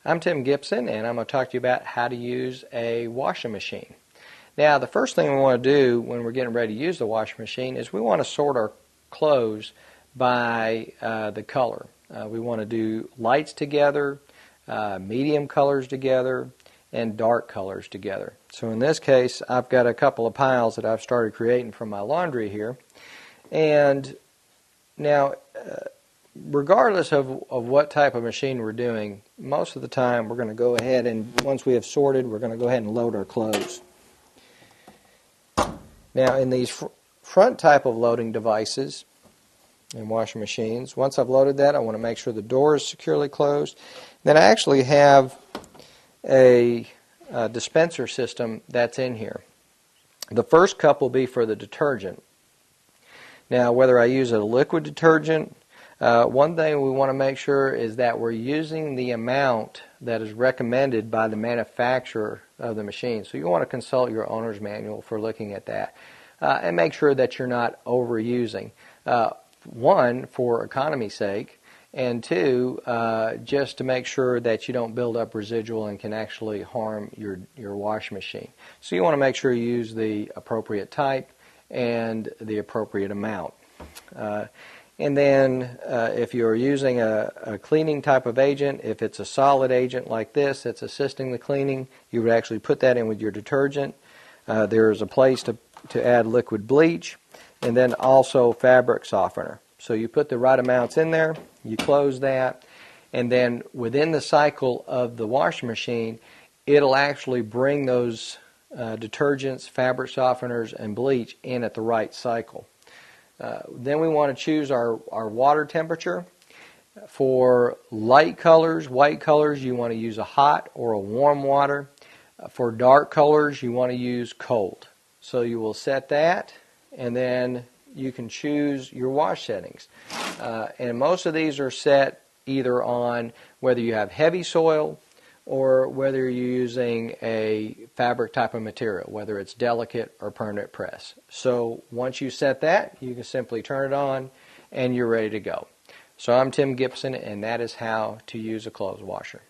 I'm Tim Gibson, and I'm going to talk to you about how to use a washing machine. Now, the first thing we want to do when we're getting ready to use the washing machine is we want to sort our clothes by the color. We want to do lights together, medium colors together, and dark colors together. So in this case, I've got a couple of piles that I've started creating from my laundry here. And now, regardless of what type of machine we're doing, most of the time we're going to go ahead and once we have sorted, we're going to go ahead and load our clothes. Now in these front type of loading devices and washing machines, once I've loaded that, I want to make sure the door is securely closed. Then I actually have a dispenser system that's in here. The first cup will be for the detergent. Now whether I use a liquid detergent, one thing we want to make sure is that we're using the amount that is recommended by the manufacturer of the machine. So you want to consult your owner's manual for looking at that. And make sure that you're not overusing. One, for economy's sake, and two, just to make sure that you don't build up residual and can actually harm your washing machine. So you want to make sure you use the appropriate type and the appropriate amount. And then if you're using a cleaning type of agent, if it's a solid agent like this that's assisting the cleaning, you would actually put that in with your detergent. There's a place to add liquid bleach, and then also fabric softener. So you put the right amounts in there, you close that, and then within the cycle of the washing machine, it'll actually bring those detergents, fabric softeners, and bleach in at the right cycle. Then we want to choose our water temperature. For light colors, white colors, you want to use a hot or a warm water. For dark colors, you want to use cold. So you will set that, and then you can choose your wash settings. And most of these are set either on whether you have heavy soil or whether you're using a fabric type of material, whether it's delicate or permanent press. So once you set that, you can simply turn it on and you're ready to go. So I'm Tim Gibson, and that is how to use a clothes washer.